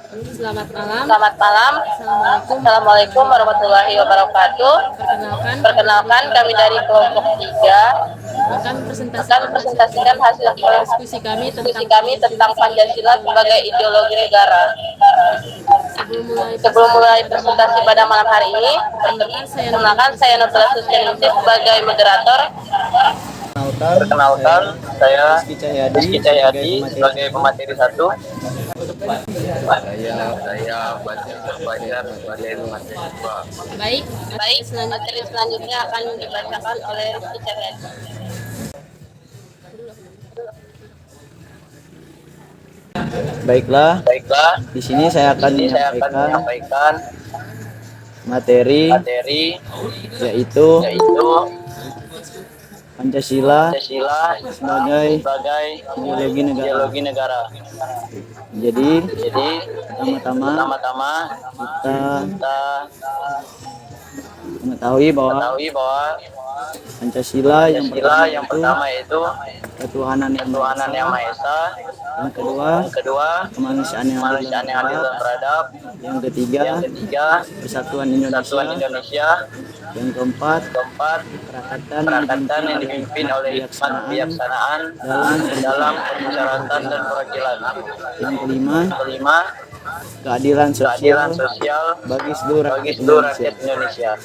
Selamat malam. Selamat malam. Assalamualaikum warahmatullahi wabarakatuh. Perkenalkan kami dari kelompok 3 akan presentasikan hasil diskusi kami kami tentang Pancasila sebagai ideologi negara. Sebelum mulai presentasi pada malam hari ini, perkenalkan saya Nurul Susianingsih sebagai moderator. Perkenalkan saya Rizky Cahyadi sebagai pemateri 1. Saya Fajar sebagai pemateri 2. Baik, Materi selanjutnya akan dibacakan oleh Rizky Cahyadi. Baiklah, di sini saya akan menyampaikan materi yaitu Pancasila sebagai ideologi negara. Jadi pertama-tama kita mengetahui bahwa Pancasila yang pertama yaitu ketuhanan yang Maha Esa, yang kedua kemanusiaan yang adil dan beradab, yang ketiga persatuan Indonesia, yang keempat kerakatan yang dipimpin oleh hikmat kebijaksanaan dalam permusyawaratan dan perwakilan, yang kelima keadilan sosial bagi seluruh rakyat Indonesia.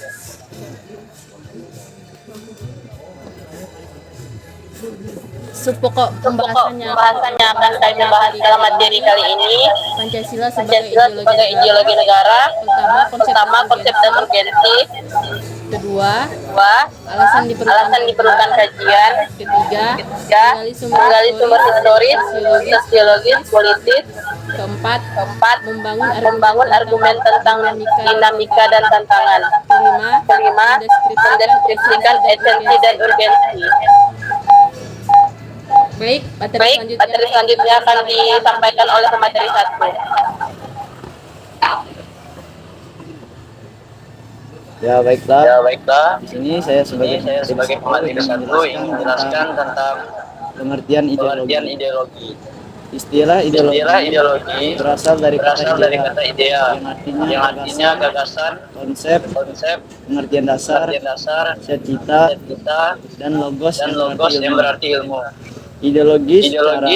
Pokok pembahasannya akan kami bahas dalam materi kali ini. Pancasila sebagai ideologi negara. Pertama, konsep dan urgensi. Kedua, alasan diperlukan kajian. Ketiga, menggali sumber historis, sosiologis, politis. keempat, membangun argumen tentang dinamika dan tantangan. Kelima, mendeskripsikan esensi dan urgensi. Baik, materi selanjutnya akan disampaikan oleh pemateri 1. Ya baiklah. Di sini saya sebagai pemateri 1 ingin menjelaskan tentang pengertian ideologi. Istilah ideologi berasal dari kata idea yang artinya gagasan, konsep, pengertian dasar, cita, dan logos yang berarti ilmu. Ideologis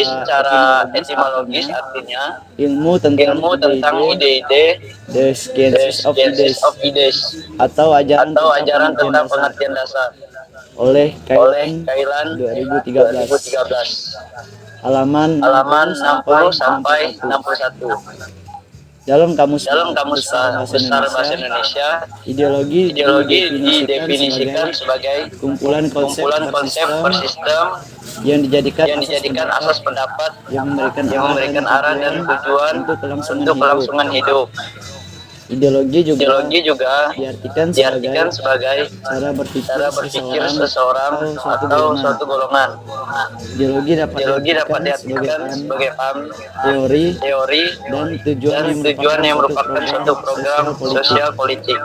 secara etimologis artinya ilmu tentang ide-ide, the sciences of ideas, atau ajaran tentang pengertian dasar, oleh Kailan 2013, halaman 60 sampai 61. Dalam kamus besar bahasa Indonesia, ideologi didefinisikan sebagai kumpulan konsep bersistem yang dijadikan asas pendapat yang memberikan arah dan tujuan untuk kelangsungan hidup. Ideologi juga diartikan sebagai cara berpikir seseorang atau suatu golongan. Ideologi dapat diartikan sebagai paham, teori, dan tujuan yang merupakan suatu program sosial politik.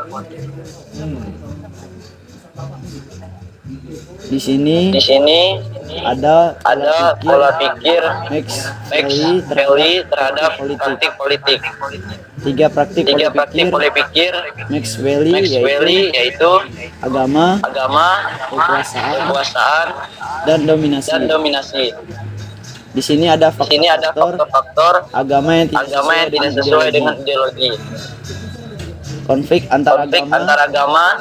Di sini ada pola pikir Max Haley terhadap praktik politik. Tiga praktik pola pikir Max Haley yaitu agama, kekuasaan, dan dominasi. Di sini ada faktor-faktor agama yang tidak sesuai dengan ideologi. Konflik antar agama,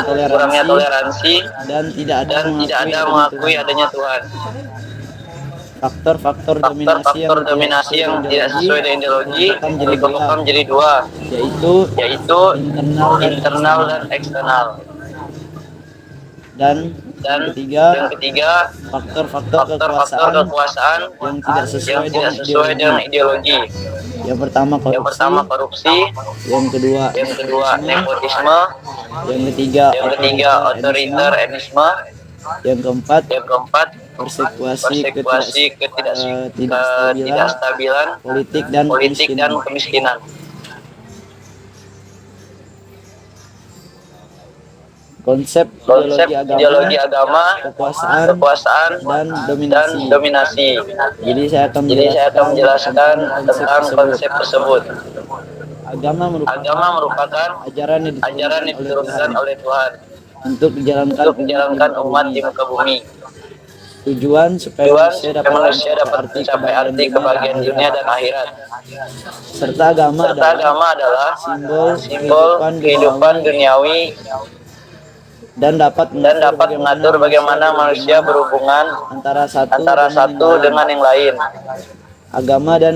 kurangnya toleransi, dan tidak ada mengakui adanya Tuhan. Faktor dominasi yang tidak sesuai dengan ideologi dikelompokkan menjadi dua, yaitu internal dan eksternal. Dan yang ketiga faktor kekuasaan yang tidak sesuai dengan ideologi. Yang pertama korupsi, yang kedua nepotisme, yang ketiga otoritarianisme, yang keempat persekuasi ketidakstabilan politik dan kemiskinan. konsep ideologi agama, kekuasaan, dan dominasi. Jadi saya akan menjelaskan tentang konsep tersebut. Agama merupakan ajaran yang diturunkan oleh Tuhan untuk menjalankan umat di muka bumi. Tujuan supaya manusia dapat mencapai arti kebahagiaan dunia dan akhirat. Serta agama adalah simbol kehidupan duniawi dan dapat mengatur bagaimana manusia berhubungan antara satu dengan yang lain. Agama dan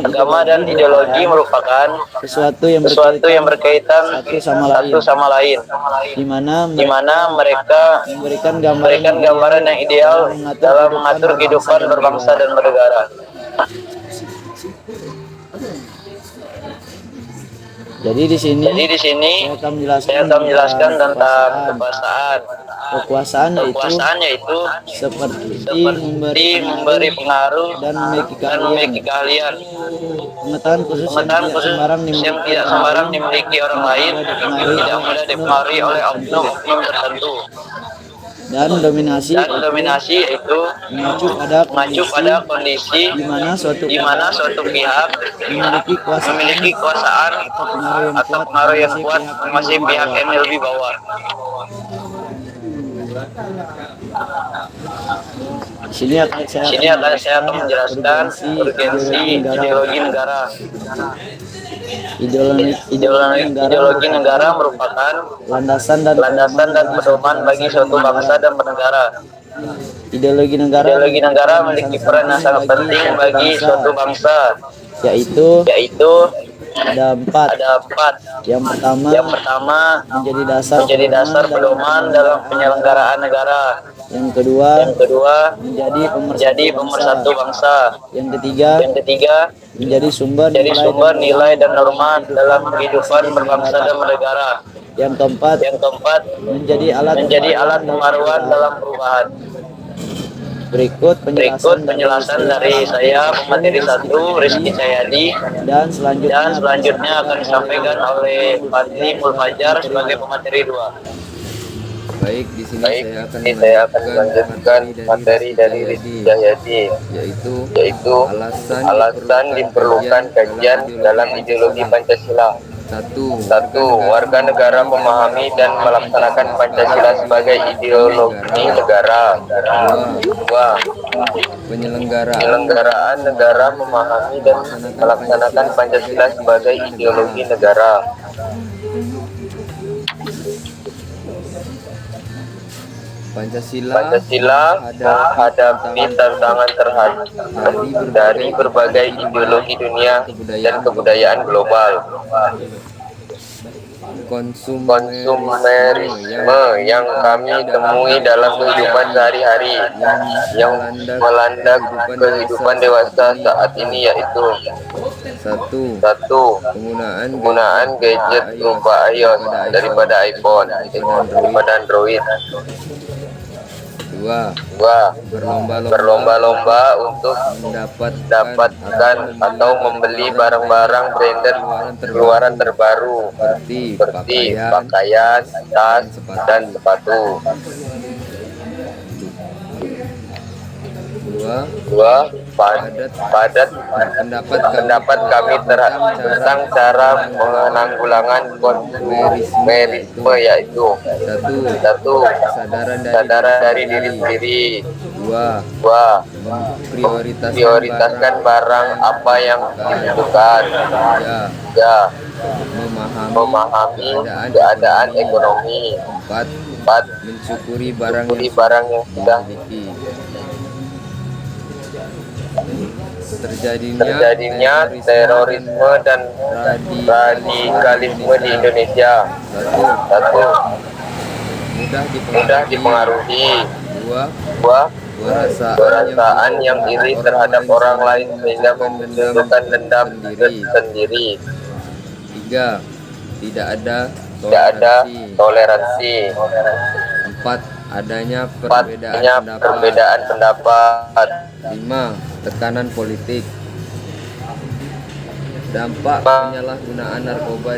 ideologi merupakan sesuatu yang berkaitan satu sama lain, di mana mereka memberikan gambaran yang ideal dalam mengatur kehidupan berbangsa dan bernegara. Jadi di sini saya akan menjelaskan tentang kekuasaan yaitu seperti memberi pengaruh dan memiliki keahlian. Pengetahuan khusus yang tidak sembarang dimiliki orang lain, tidak mudah dipengaruhi oleh oknum tertentu. Dan dominasi yaitu mengacu pada kondisi di mana suatu pihak memiliki kekuasaan atau pengaruh yang kuat masih pihak yang lebih bawah. Di sini akan saya menjelaskan urgensi ideologi negara. Ideologi negara merupakan landasan dan pedoman bagi suatu bangsa dan bernegara. Ideologi negara memiliki peran yang sangat penting bagi suatu bangsa, yaitu ada empat. Yang pertama menjadi dasar pedoman dalam penyelenggaraan negara. Yang kedua menjadi pemersatu bangsa. Yang ketiga menjadi sumber nilai dan norma dalam kehidupan berbangsa dan bernegara. Yang keempat menjadi alat pembaruan dalam perubahan. Berikut penjelasan dari saya, pemateri 1 Rizky Cahyadi, dan selanjutnya akan disampaikan oleh Fadli Mulfajar sebagai pemateri 2. Baik, di sini saya akan melanjutkan materi dari Rizky Cahyadi, yaitu alasan diperlukan kajian dalam ideologi Pancasila. 1. Warga negara memahami dan melaksanakan Pancasila sebagai ideologi negara. 2. Penyelenggaraan negara memahami dan melaksanakan Pancasila sebagai ideologi negara. Pancasila menghadapi tantangan dari berbagai ideologi dunia dan kebudayaan global. Konsumerisme yang kami temui dalam kehidupan sehari-hari yang melanda kehidupan dewasa saat ini, yaitu 1. Penggunaan gadget berupa iOS daripada iPhone daripada Android. 2. Berlomba-lomba untuk mendapatkan atau membeli barang-barang branded keluaran terbaru seperti pakaian, tas, dan sepatu. 2. Padat pendapat kami tentang cara penanggulangan konsumerisme, yaitu 1. Kesadaran dari diri sendiri. 2. Memprioritaskan barang apa yang dibutuhkan. 3. Memahami keadaan ekonomi. 4. mensyukuri barang yang sudah dimiliki. Terjadinya terorisme dan radikalisme di Indonesia. 1. Mudah dipengaruhi. 2. Perasaan yang iri terhadap orang lain sehingga memunculkan dendam sendiri. 3. Tidak ada toleransi. 4. Adanya perbedaan pendapat. 5. Tekanan politik. Dampak penyalahgunaan narkoba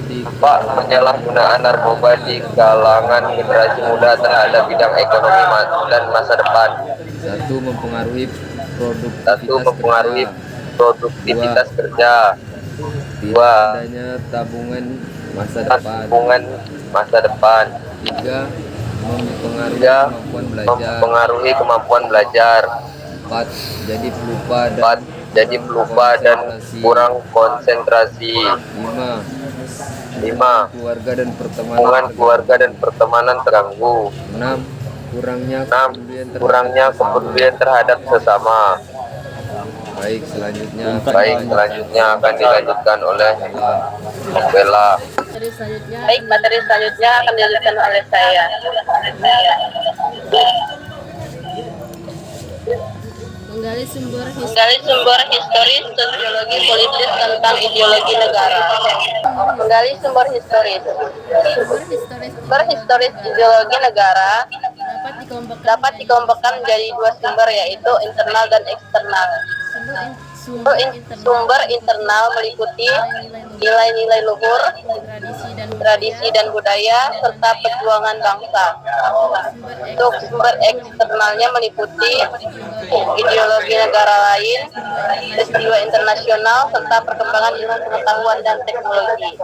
di kalangan generasi muda terhadap bidang ekonomi dan masa depan. 1. Mempengaruhi Produktivitas kerja. Tidak adanya tabungan masa depan. 3. Mempengaruhi kemampuan belajar. 4. Jadi pelupa dan kurang konsentrasi. 5. Hubungan keluarga dan pertemanan terganggu. 6. Kurangnya kepedulian terhadap sesama. Baik, selanjutnya akan dilanjutkan oleh Bella. Baik, materi selanjutnya akan dilanjutkan oleh saya. Menggali sumber historis, sosiologi, politis tentang ideologi negara. Menggali sumber historis ideologi negara dapat dikelompokkan menjadi dua sumber, yaitu internal dan eksternal. Sumber internal meliputi nilai-nilai luhur, tradisi dan budaya, serta perjuangan bangsa. Untuk sumber eksternalnya meliputi ideologi negara lain, peristiwa internasional, serta perkembangan ilmu pengetahuan dan teknologi.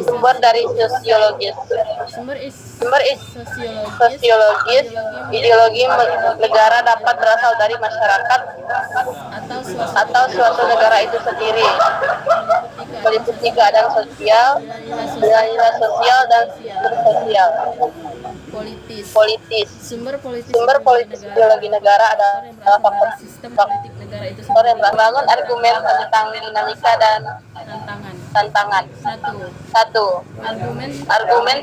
Sumber dari sosiologis. Sosiologis, ideologi negara dapat berasal dari masyarakat atau suatu negara itu sendiri, meliputi keadaan sosial, nilai-nilai sosial dan sosial. Politis. Sumber politis ideologi negara adalah faktor yang membangun argumen tentang dinamika dan tantangan. 1. Argumen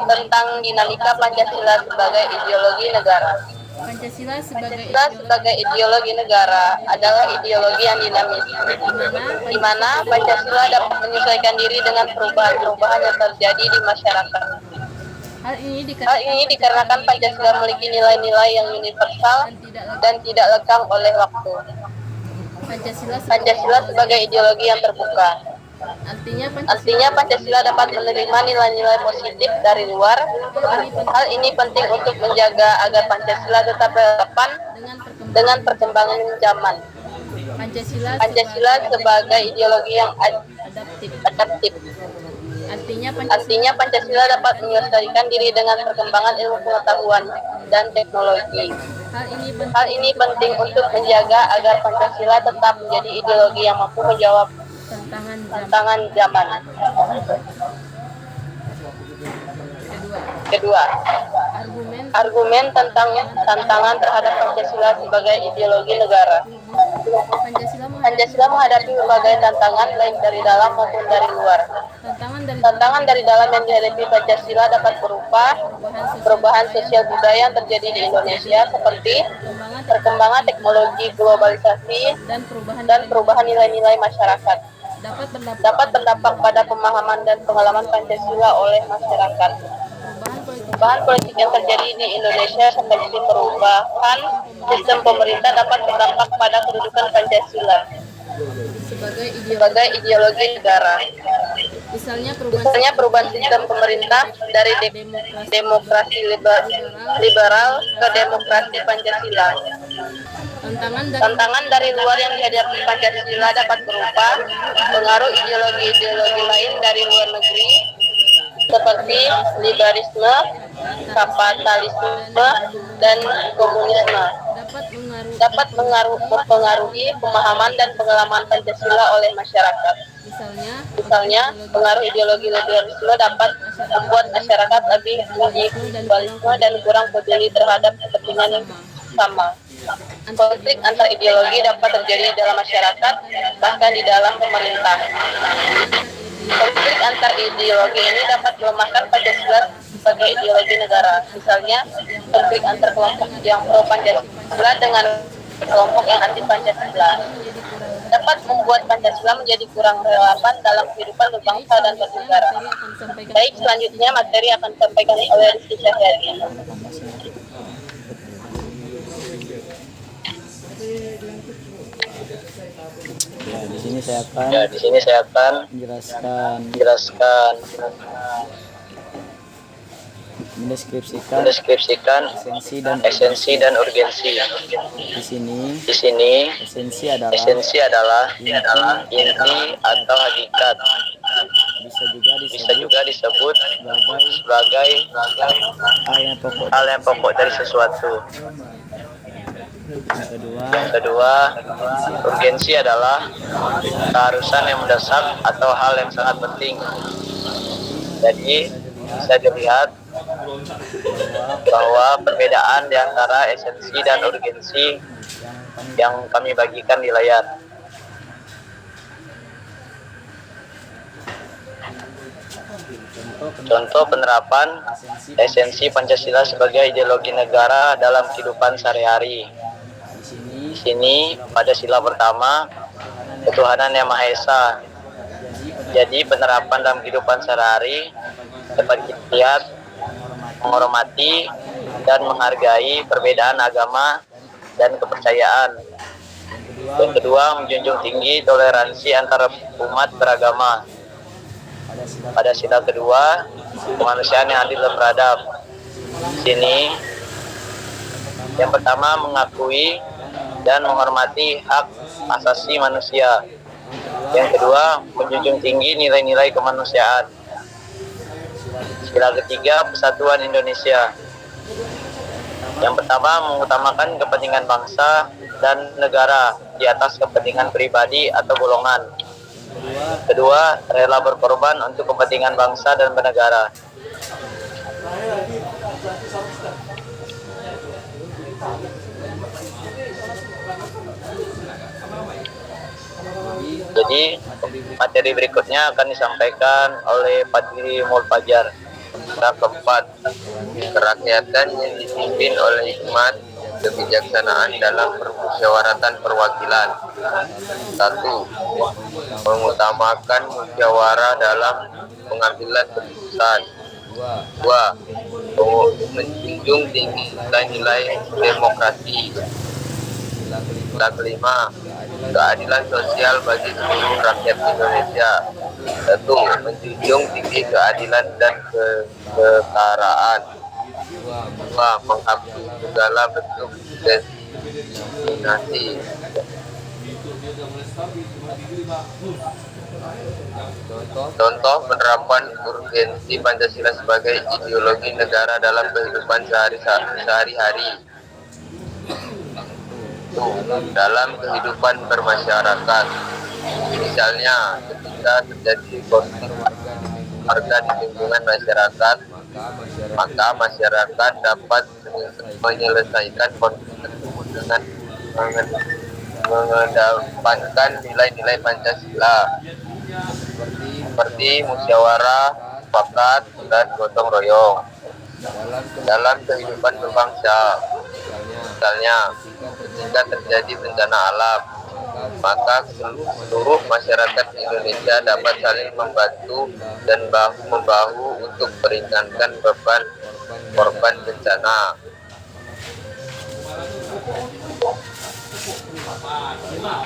tentang dinamika Pancasila sebagai ideologi negara. Pancasila sebagai ideologi negara adalah ideologi yang dinamis, di mana Pancasila dapat menyesuaikan diri dengan perubahan-perubahan yang terjadi di masyarakat. Hal ini dikarenakan Pancasila memiliki nilai-nilai yang universal dan tidak lekang oleh waktu. Pancasila sebagai ideologi yang terbuka. Artinya Pancasila dapat menerima nilai-nilai positif dari luar. Hal ini penting untuk menjaga agar Pancasila tetap relevan dengan perkembangan zaman. Pancasila sebagai ideologi yang adaptif. Artinya Pancasila dapat menyelesaikan diri dengan perkembangan ilmu pengetahuan dan teknologi. Hal ini penting untuk menjaga agar Pancasila tetap menjadi ideologi yang mampu menjawab tantangan zaman. Kedua, argumen tentang tantangan terhadap Pancasila sebagai ideologi negara. Pancasila menghadapi berbagai tantangan baik dari dalam maupun dari luar. Tantangan dari dalam yang dihadapi Pancasila dapat berupa perubahan sosial budaya yang terjadi di Indonesia, seperti perkembangan teknologi, globalisasi, dan perubahan nilai-nilai masyarakat. Dapat berdampak pada pemahaman dan pengalaman Pancasila oleh masyarakat. Perubahan politik yang terjadi di Indonesia seperti perubahan sistem pemerintah dapat berdampak pada kedudukan Pancasila sebagai ideologi negara. Misalnya perubahan sistem pemerintah dari demokrasi liberal ke demokrasi Pancasila. Tantangan dari luar yang dihadapi Pancasila dapat berupa pengaruh ideologi-ideologi lain dari luar negeri, seperti liberalisme, kapitalisme, dan komunisme. Dapat mempengaruhi pemahaman dan pengalaman Pancasila oleh masyarakat. Misalnya, pengaruh ideologi liberalisme dapat membuat masyarakat lebih individualisme dan kurang peduli terhadap kepentingan sama. Konflik antar ideologi dapat terjadi dalam masyarakat, bahkan di dalam pemerintah. Konflik antar ideologi ini dapat melemahkan Pancasila sebagai ideologi negara. Misalnya, konflik antar kelompok yang pro Pancasila dengan kelompok yang anti Pancasila dapat membuat Pancasila menjadi kurang relevan dalam kehidupan berbangsa dan bernegara. Baik, selanjutnya materi akan disampaikan oleh Rizky Syahriyadi. Ya, Di sini saya akan menjelaskan, mendeskripsikan esensi dan urgensi. Di sini esensi adalah inti atau hakikat. Bisa juga disebut sebagai hal yang pokok dari sesuatu. Yang kedua, urgensi adalah keharusan yang mendesak atau hal yang sangat penting. Jadi bisa dilihat bahwa perbedaan di antara esensi dan urgensi yang kami bagikan di layar. Contoh penerapan esensi Pancasila sebagai ideologi negara dalam kehidupan sehari-hari. Di sini pada sila pertama, ketuhanan yang Maha Esa. Jadi penerapan dalam kehidupan sehari-hari dapat kita lihat menghormati dan menghargai perbedaan agama dan kepercayaan. Yang kedua, menjunjung tinggi toleransi antar umat beragama. Pada sila kedua, kemanusiaan yang adil dan beradab. Di sini, yang pertama mengakui dan menghormati hak asasi manusia. Yang kedua, menjunjung tinggi nilai-nilai kemanusiaan. Sila ketiga, persatuan Indonesia. Yang pertama, mengutamakan kepentingan bangsa dan negara di atas kepentingan pribadi atau golongan. Kedua, rela berkorban untuk kepentingan bangsa dan bernegara. Jadi, materi berikutnya akan disampaikan oleh Padri Mulfajar. Yang keempat, kerakyatan yang dipimpin oleh hikmat kebijaksanaan dalam permusyawaratan perwakilan. 1. Mengutamakan musyawarah dalam pengambilan keputusan. 2. Menjunjung tinggi nilai-nilai demokrasi. Sila kelima, keadilan sosial bagi seluruh rakyat Indonesia. 1. Menjunjung tinggi keadilan dan kesetaraan. 2. Menghapus segala bentuk diskriminasi. Contoh penerapan urgensi Pancasila sebagai ideologi negara dalam kehidupan sehari-hari. Dalam kehidupan bermasyarakat, misalnya ketika terjadi konflik warga di lingkungan masyarakat, maka masyarakat dapat menyelesaikan konflik tersebut dengan mengedepankan nilai-nilai Pancasila seperti musyawarah, sepakat, dan gotong royong. Dalam kehidupan berbangsa, misalnya ketika terjadi bencana alam, maka seluruh masyarakat Indonesia dapat saling membantu dan bahu-membahu untuk meringankan beban korban bencana.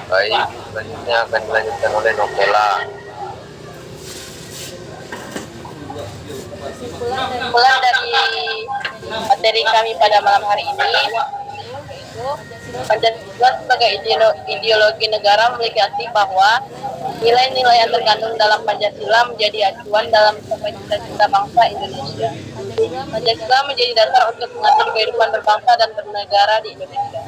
Baik, selanjutnya akan dilanjutkan oleh Novela. Kesimpulan dari materi kami pada malam hari ini, Pancasila sebagai ideologi negara memiliki arti bahwa nilai-nilai yang terkandung dalam Pancasila menjadi acuan dalam cita-cita bangsa Indonesia. Pancasila menjadi dasar untuk mengatur kehidupan berbangsa dan bernegara di Indonesia.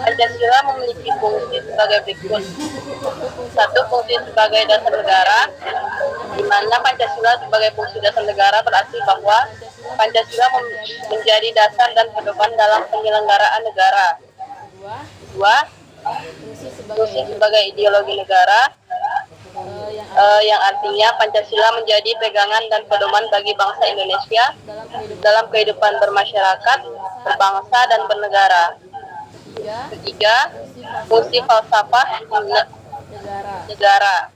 Pancasila memiliki fungsi sebagai berikut. 1. Fungsi sebagai dasar negara, di mana Pancasila sebagai fungsi dasar negara berarti bahwa Pancasila menjadi dasar dan pedoman dalam penyelenggaraan negara. 2. Fungsi sebagai ideologi negara, yang artinya Pancasila menjadi pegangan dan pedoman bagi bangsa Indonesia dalam kehidupan bermasyarakat, berbangsa, dan bernegara. 3. Fungsi falsafah negara,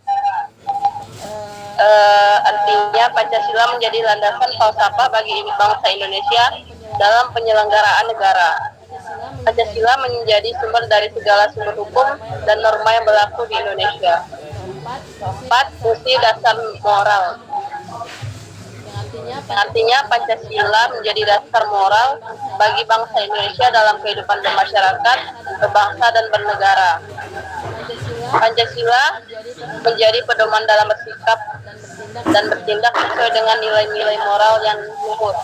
artinya Pancasila menjadi landasan falsafah bagi bangsa Indonesia dalam penyelenggaraan negara. Pancasila menjadi sumber dari segala sumber hukum dan norma yang berlaku di Indonesia. 4. Fungsi dasar moral. Yang artinya Pancasila menjadi dasar moral bagi bangsa Indonesia dalam kehidupan bermasyarakat, berbangsa dan bernegara. Pancasila menjadi pedoman dalam bersikap dan bertindak sesuai dengan nilai-nilai moral yang luhur.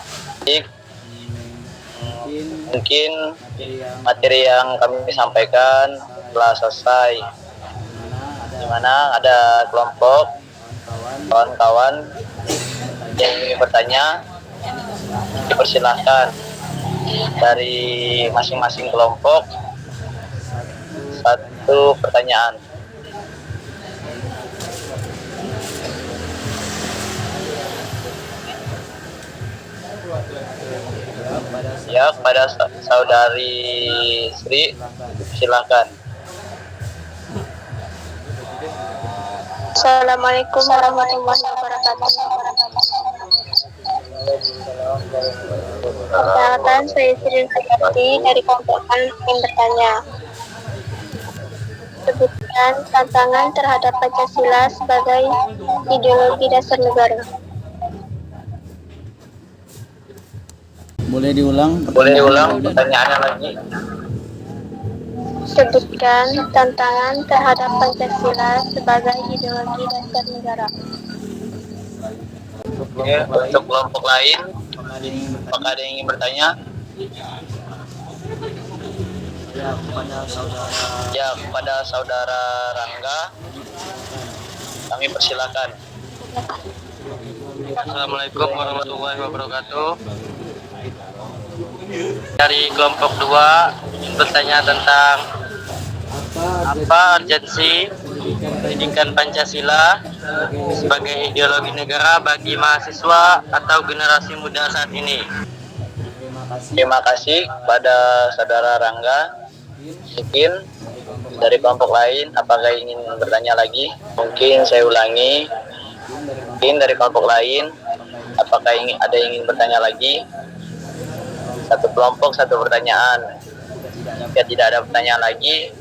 Mungkin materi yang kami sampaikan telah selesai, di mana ada kelompok kawan-kawan yang ingin bertanya, dipersilahkan. Dari masing-masing kelompok satu pertanyaan. Ya, kepada saudari Sri, silakan. Assalamualaikum warahmatullahi wabarakatuh. Perkenalkan, saya Sri Hayati dari kelompok yang bertanya. Sebutkan tantangan terhadap Pancasila sebagai ideologi dasar negara. Boleh diulang pertanyaannya lagi. Sebutkan tantangan terhadap Pancasila sebagai ideologi dasar negara. Ya, untuk kelompok lain, apakah ada yang ingin bertanya? Ya, kepada saudara Rangga, kami persilakan. Assalamualaikum warahmatullahi wabarakatuh. Dari kelompok 2 bertanya tentang apa urgensi pendidikan Pancasila sebagai ideologi negara bagi mahasiswa atau generasi muda saat ini. Terima kasih kepada saudara Rangga. Mungkin dari kelompok lain, apakah ingin bertanya lagi? Mungkin saya ulangi. Mungkin dari kelompok lain, apakah ada yang ingin bertanya lagi? Satu kelompok, satu pertanyaan. Jika tidak ada pertanyaan lagi,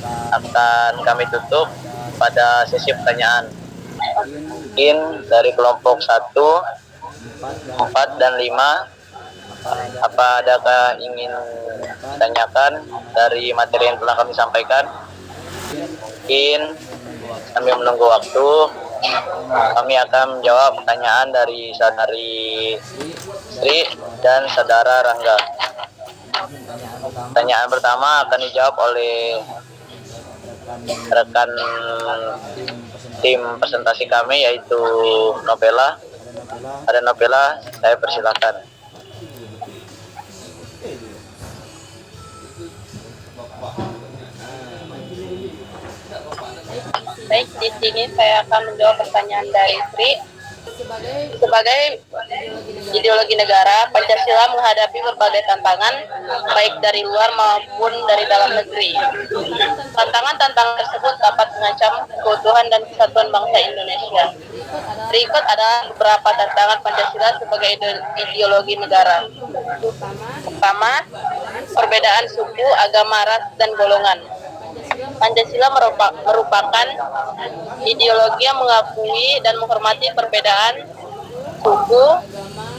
akan kami tutup pada sesi pertanyaan. Mungkin dari kelompok 1, 4, dan 5, apa adakah ingin ditanyakan dari materi yang telah kami sampaikan? Mungkin kami menunggu waktu. Kami akan menjawab pertanyaan dari saudari Sri dan saudara Rangga. Pertanyaan pertama akan dijawab oleh rekan tim presentasi kami, yaitu Novela. Ada Novela, saya persilakan. Baik, di sini saya akan menjawab pertanyaan dari Sri. Sebagai ideologi negara, Pancasila menghadapi berbagai tantangan, baik dari luar maupun dari dalam negeri. Tantangan-tantangan tersebut dapat mengancam keutuhan dan kesatuan bangsa Indonesia. Berikut adalah beberapa tantangan Pancasila sebagai ideologi negara. Pertama, perbedaan suku, agama, ras, dan golongan. Pancasila merupakan ideologi yang mengakui dan menghormati perbedaan suku,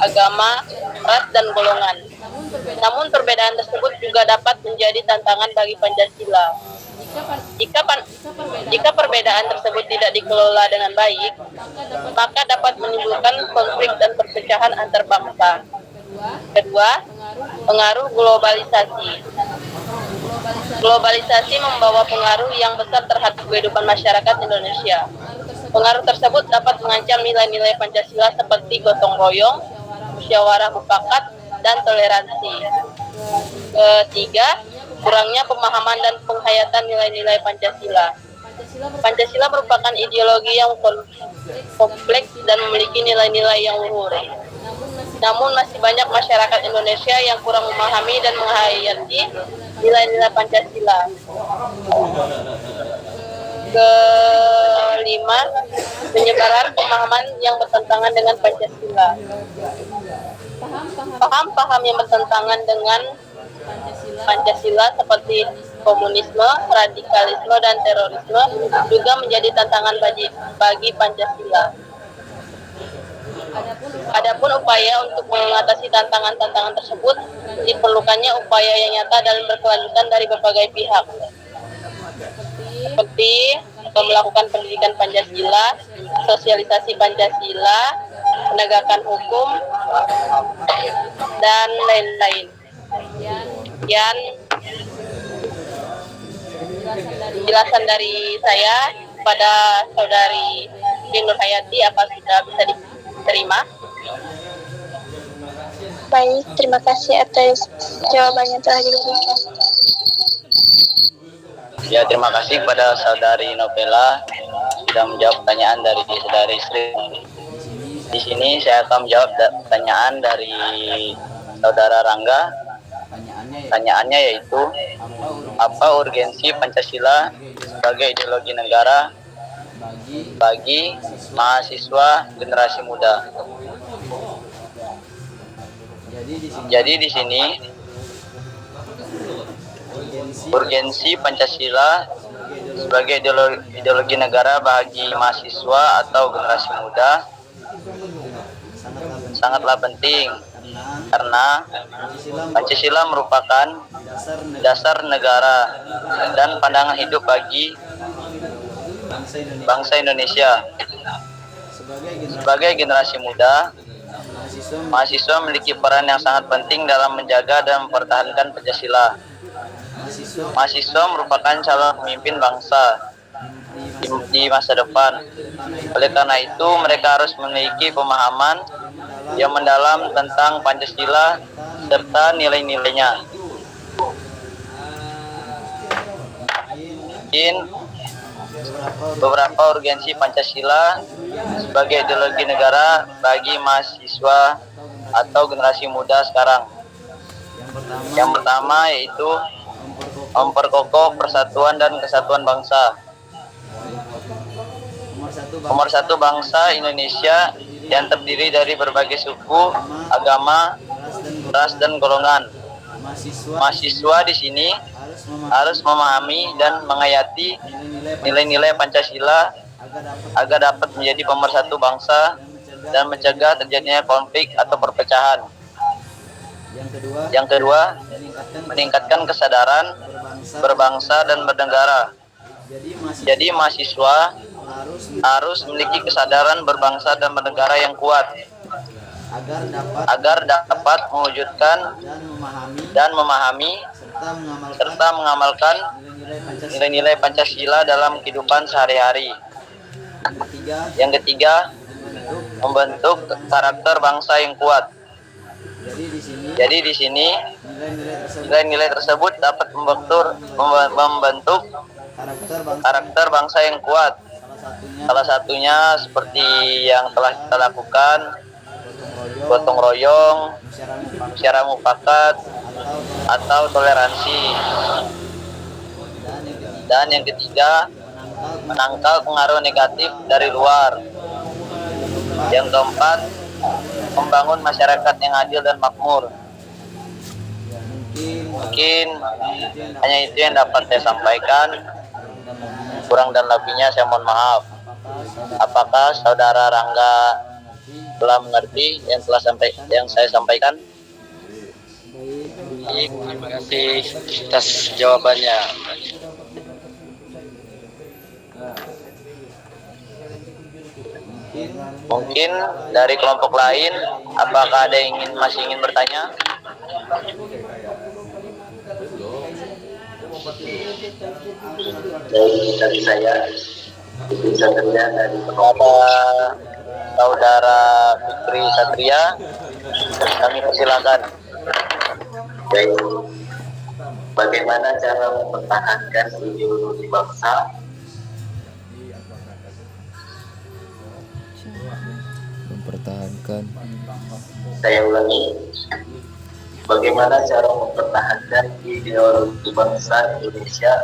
agama, ras, dan golongan. Namun perbedaan tersebut juga dapat menjadi tantangan bagi Pancasila. Jika perbedaan tersebut tidak dikelola dengan baik, maka dapat menimbulkan konflik dan perpecahan antar bangsa. Kedua, pengaruh globalisasi. Globalisasi membawa pengaruh yang besar terhadap kehidupan masyarakat Indonesia. Pengaruh tersebut dapat mengancam nilai-nilai Pancasila seperti gotong royong, musyawarah mufakat, dan toleransi. Ketiga, kurangnya pemahaman dan penghayatan nilai-nilai Pancasila. Pancasila merupakan ideologi yang kompleks dan memiliki nilai-nilai yang luhur. Namun masih banyak masyarakat Indonesia yang kurang memahami dan menghayati nilai-nilai Pancasila. Kelima, penyebaran pemahaman yang bertentangan dengan Pancasila. Paham-paham yang bertentangan dengan Pancasila seperti komunisme, radikalisme, dan terorisme juga menjadi tantangan bagi Pancasila. Adapun upaya untuk mengatasi tantangan-tantangan tersebut, diperlukannya upaya yang nyata dan berkelanjutan dari berbagai pihak, seperti melakukan pendidikan Pancasila, sosialisasi Pancasila, penegakan hukum, dan lain-lain. Sekian penjelasan dari saya kepada Saudari Nur Hayati. Apa sudah bisa diterima? Baik, terima kasih atas jawabannya telah diberikan. Ya, terima kasih kepada Saudari Novela sudah menjawab pertanyaan dari Saudari Sri. Di sini saya akan menjawab pertanyaan dari Saudara Rangga. Pertanyaannya yaitu, apa urgensi Pancasila sebagai ideologi negara bagi mahasiswa generasi muda? Jadi di sini urgensi Pancasila sebagai ideologi negara bagi mahasiswa atau generasi muda sangatlah penting, karena Pancasila merupakan dasar negara dan pandangan hidup bagi bangsa Indonesia. Sebagai generasi muda, mahasiswa memiliki peran yang sangat penting dalam menjaga dan mempertahankan Pancasila. Mahasiswa merupakan calon pemimpin bangsa di masa depan. Oleh karena itu, mereka harus memiliki pemahaman yang mendalam tentang Pancasila serta nilai-nilainya. Mungkin beberapa urgensi Pancasila sebagai ideologi negara bagi mahasiswa atau generasi muda sekarang. Yang pertama yaitu memperkokoh persatuan dan kesatuan bangsa. Nomor satu, bangsa Indonesia yang terdiri dari berbagai suku, agama, ras, dan golongan. Mahasiswa di sini harus memahami dan menghayati nilai-nilai Pancasila agar dapat menjadi pemersatu bangsa dan mencegah terjadinya konflik atau perpecahan. Yang kedua, meningkatkan kesadaran berbangsa dan bernegara. Jadi mahasiswa harus memiliki kesadaran berbangsa dan bernegara yang kuat agar dapat mewujudkan dan memahami serta mengamalkan nilai-nilai Pancasila dalam kehidupan sehari-hari. Yang ketiga, membentuk karakter bangsa yang kuat. Jadi di sini nilai-nilai tersebut dapat membentuk karakter bangsa yang kuat. Salah satunya seperti yang telah kita lakukan, gotong royong, musyawarah mufakat, atau toleransi. Dan yang ketiga, menangkal pengaruh negatif dari luar. Yang keempat, membangun masyarakat yang adil dan makmur. Mungkin hanya itu yang dapat saya sampaikan. Kurang dan lebihnya saya mohon maaf. Apakah Saudara Rangga telah mengerti yang saya sampaikan? Terima kasih atas jawabannya. Mungkin dari kelompok lain, apakah ada yang masih ingin bertanya? Dari saya, Fikri Satria dari Kepada Saudara Fikri Satria, kami persilakan. Baik, bagaimana cara mempertahankan ideologi bangsa? Saya ulangi, bagaimana cara mempertahankan ideologi bangsa Indonesia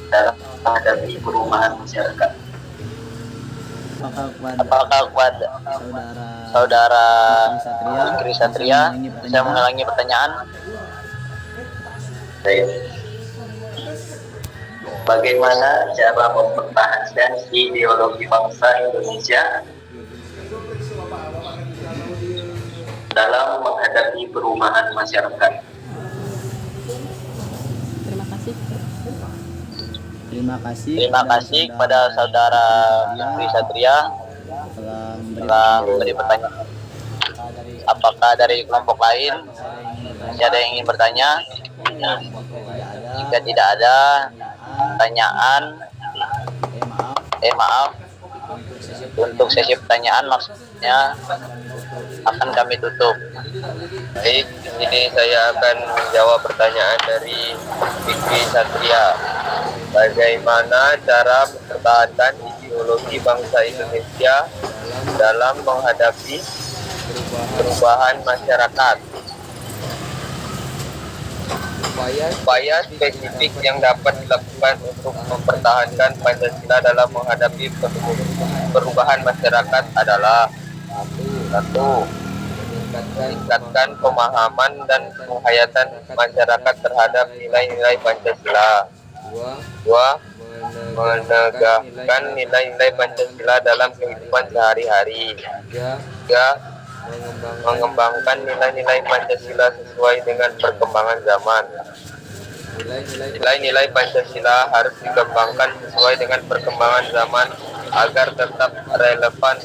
dalam menghadapi perubahan masyarakat? Apakah kepada Saudara Fikri Satria, saya mengulangi pertanyaan? Baik. Bagaimana cara mempertahankan ideologi bangsa Indonesia dalam menghadapi perubahan masyarakat? Terima kasih. Terima kasih kepada saudara Fikri Satria telah memberi pertanyaan. Apakah dari kelompok lain masih ada yang ingin bertanya? Jika tidak ada pertanyaan, maaf, untuk sesi pertanyaan maksudnya akan kami tutup. Baik, ini saya akan menjawab pertanyaan dari Fikri Satria. Bagaimana cara mempertahankan ideologi bangsa Indonesia dalam menghadapi perubahan masyarakat? Upaya spesifik yang dapat dilakukan untuk mempertahankan Pancasila dalam menghadapi perubahan masyarakat adalah: 1. Meningkatkan pemahaman dan penghayatan masyarakat terhadap nilai-nilai Pancasila. 2. Menegakkan nilai-nilai Pancasila dalam kehidupan sehari-hari. 3. Mengembangkan nilai-nilai Pancasila sesuai dengan perkembangan zaman. Nilai-nilai Pancasila harus dikembangkan sesuai dengan perkembangan zaman agar tetap relevan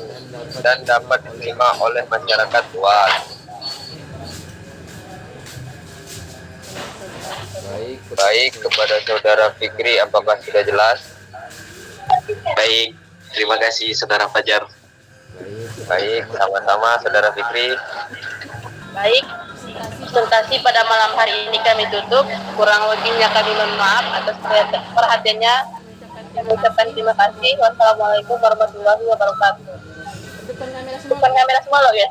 dan dapat diterima oleh masyarakat luas. Baik, kepada saudara Fikri, apakah sudah jelas? Baik, terima kasih Saudara Fajar. Baik, sama-sama saudara Fikri. Baik, presentasi pada malam hari ini kami tutup. Kurang lebihnya kami mohon maaf atas perhatiannya. Kami ucapkan terima kasih. Wassalamualaikum warahmatullahi wabarakatuh. Depan kamera semua. Depan kamera semua loh ya.